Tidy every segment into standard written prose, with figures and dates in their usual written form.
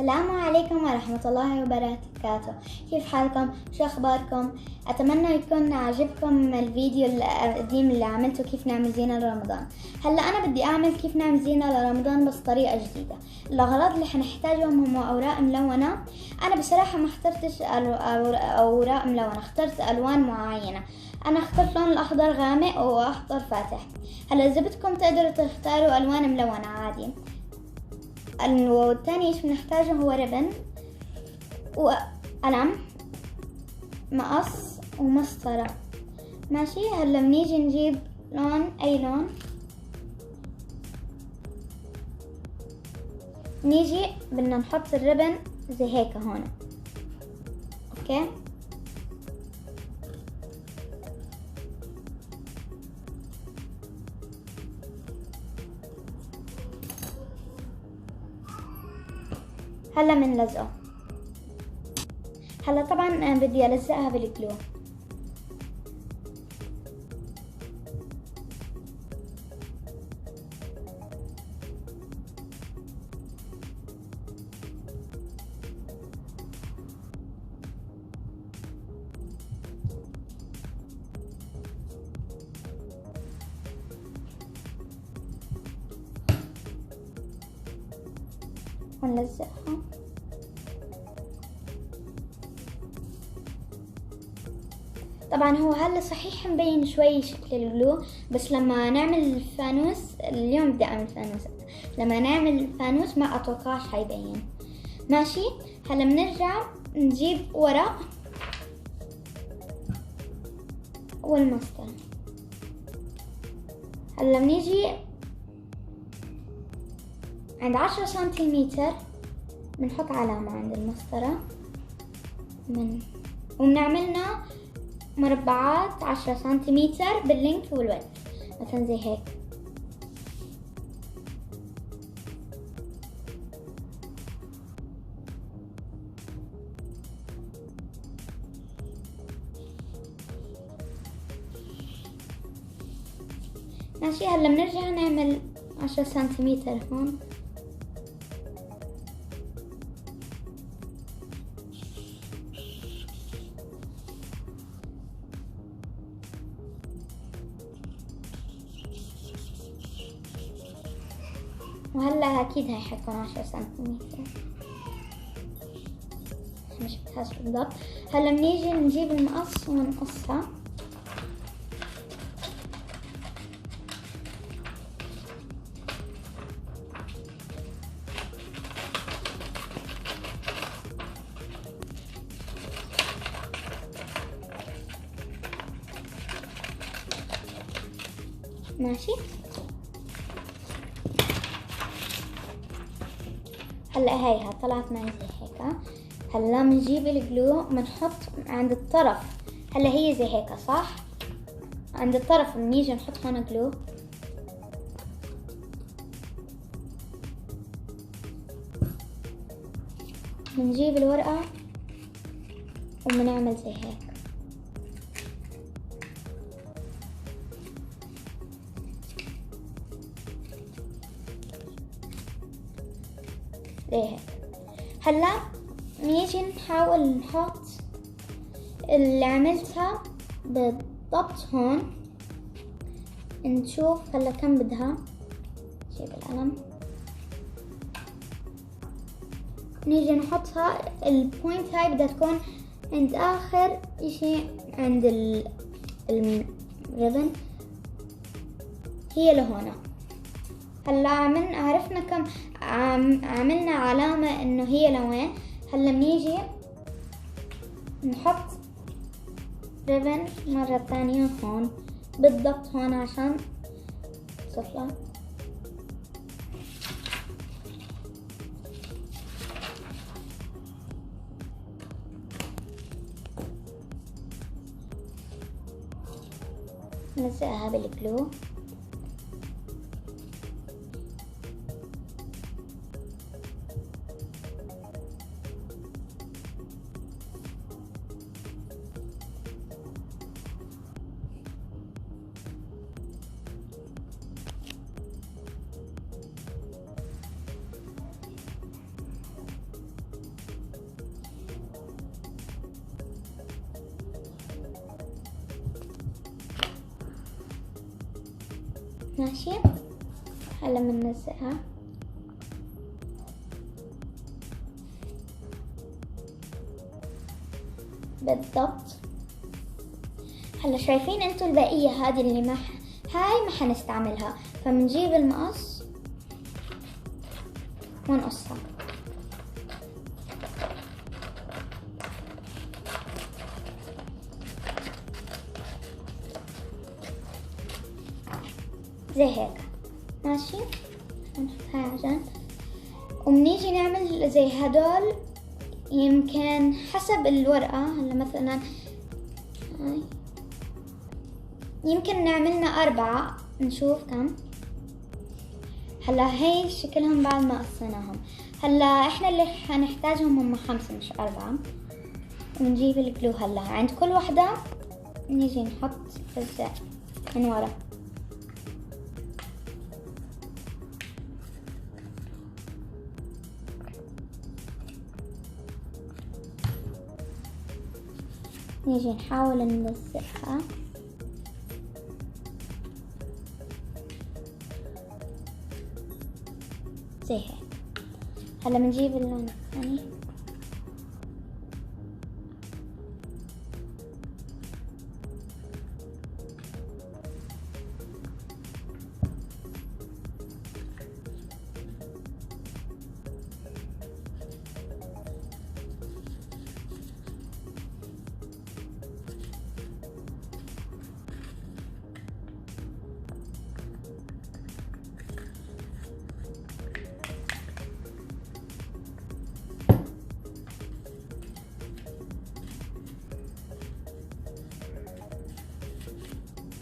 السلام عليكم ورحمة الله وبركاته. كيف حالكم؟ شو أخباركم؟ أتمنى يكون عجبكم الفيديو القديم اللي عملته كيف نعمل زينة لرمضان. هلأ أنا بدي أعمل كيف نعمل زينة لرمضان بس طريقة جديدة. الأغراض اللي حنحتاجهم هم أوراق ملونة. أنا بصراحة ما اخترتش أوراق ملونة، اخترت ألوان معينة. أنا اخترت لون الأخضر غامق وأخضر فاتح. هلأ إذا بدكم تقدروا تختاروا ألوان ملونة عادي. والتاني ايش بنحتاجه هو ربن وقلم مقص ومسطرة. ماشي. هلا بنيجي نجيب لون، اي لون. نيجي بدنا نحط الربن زي هيك هون. اوكي. هلا منلزقه. هلا طبعا بدي ألزقها بالجلو. ونلزقها. طبعا هو هلا صحيح مبين شوي شكل الجلو، بس لما نعمل الفانوس، اليوم بدي اعمل فانوس، لما نعمل الفانوس ما اتوقعش حيبين. ماشي. هلا بنرجع نجيب ورق والمسطرة. هلا بنيجي عند 10 سنتيمتر بنحط علامة عند المسطرة وبنعملنا مربعات 10 سنتيمتر باللينك والويدث، مثلا زي هيك. ماشي. هلا بنرجع نعمل 10 سنتيمتر هون. وهلا اكيد هاي حتكون 10 سنتيمتر، مش بتحس بالضبط. هلا بنيجي نجيب المقص ونقصها. ماشي. هلا هيها طلعت معي زي هيك. هلا بنجيب الجلو بنحط عند الطرف. هلا هي زي هيك صح؟ عند الطرف بنيجي نحط هون جلو. بنجيب الورقة وبنعمل زي هيك. زي هيك. هلا نيجي نحاول نحط اللي عملتها بالضبط هون. نشوف هلا كم بدها. جيب القلم. نيجي نحطها. البوينت هاي بدها تكون عند اخر اشي عند الريبن، هي لهنا. هلا عرفنا كم عملنا علامة انه هي لوين. هلا بنيجي نحط ريبن مرة ثانية هون بالضبط هون عشان تصفى. نلزقها بالجلو. ماشي. هلا بنلزقها بالضبط. هلا شايفين انتوا البقية هذه اللي هاي ما حنستعملها، فبنجيب المقص ونقصها. زي هيك ماشي. هنحط هاي عشان وبنيجي نعمل زي هدول، يمكن حسب الورقة. هلا مثلا هاي يمكن نعملنا 4، نشوف كم. هلا هي شكلهم بعد ما قصيناهم. هلا احنا اللي حنحتاجهم هم 5 مش 4. ونجيب الجلو. هلا عند كل وحدة نيجي نحط لزق من ورا. نيجي نحاول نلزقها زي هيك. هلا بنجيب اللون الثاني.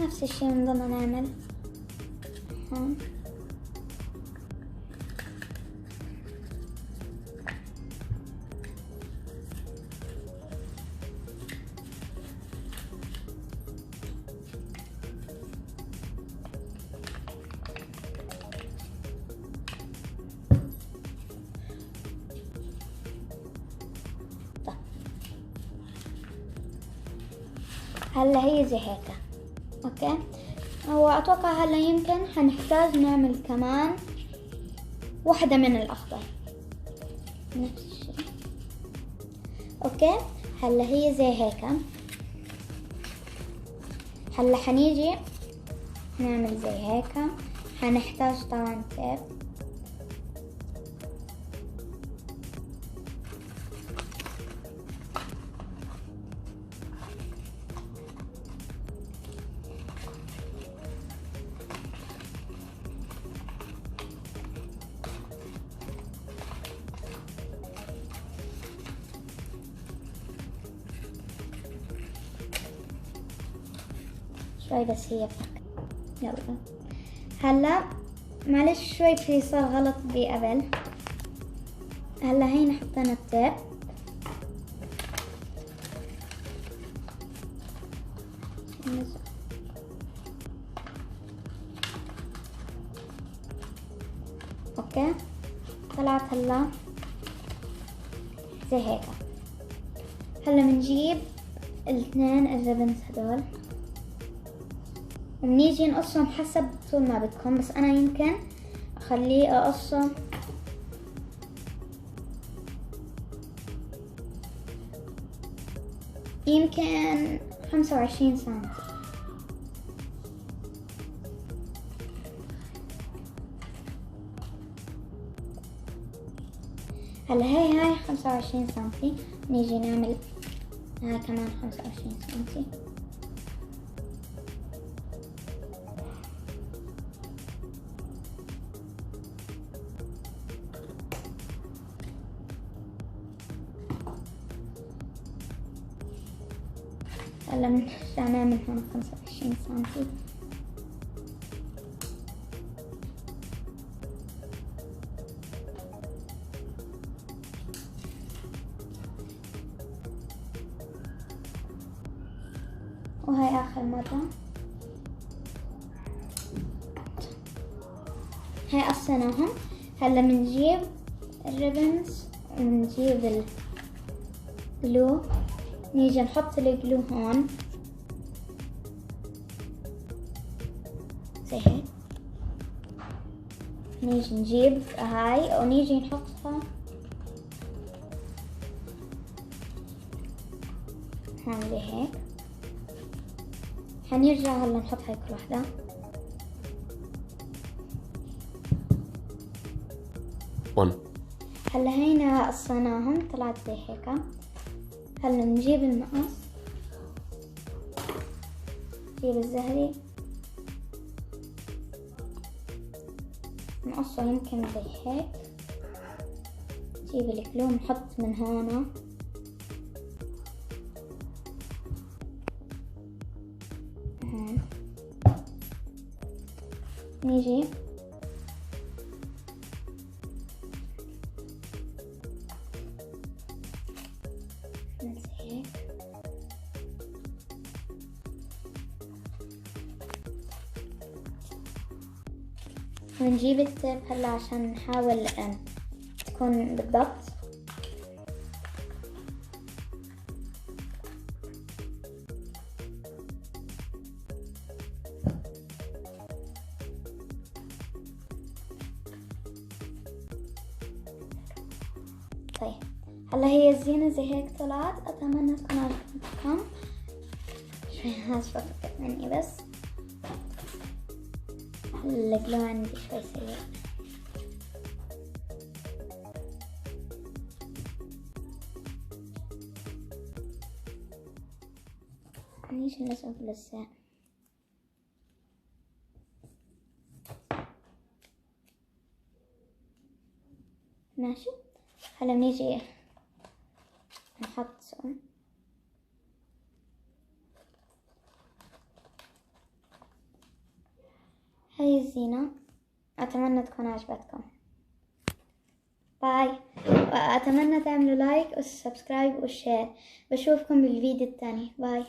نفس الشي بنضلنا نعمل هون. هلا هي زي هيك اوكي. هو اتوقع هلا يمكن حنحتاج نعمل كمان واحدة من الاخضر نفس الشيء. اوكي هلا هي زي هيك. هلا حنيجي نعمل زي هيك. حنحتاج طبعا تيب. شوي بس هي فك. يلا هلا معلش شوي في صار غلط قبل. هلا هينا حطينا التيب. اوكي طلعت هلا زي هيك. هلا بنجيب الاثنين الريبنز هدول وبنيجي نقصهم حسب طول ما بدكم، بس انا يمكن اخليه اقصه يمكن 25 سنتي. هلا هاي 25 سنتي. نيجي نعمل هاي كمان 25 سنتي. هلا بنرجع نعمل هون 25 سنتي. وهاي آخر مرة. هاي قصيناهم. هلا بنجيب الريبنز ونجيب الجلو. نيجي نحط الجلو هون زي هيك. نيجي نجيب هاي ونيجي نحطها هون زي هيك. حنرجع هلا نحط هاي كل وحدة. هلا هينا قصيناهم طلعت زي هيك. هلا نجيب المقص، نجيب الزهري نقصه يمكن زي هيك. نجيب الكلوم نحط من هون نيجي نعمل زي هيك. ونجيب التيب هلا عشان نحاول تكون بالضبط. طيب هلا هي الزينة زي هيك طلعت. أتمنى تكون عجبتكم. شوي آسفة فكت مني بس الجلو عندي شوي سيء. نيجي نلزقه بلزق. ماشي. هلا بنيجي نحط هاي الزينة. أتمنى تكون عجبتكم. باي. وأتمنى تعملوا لايك والسبسكرايب والشير. بشوفكم بالفيديو الثاني. باي.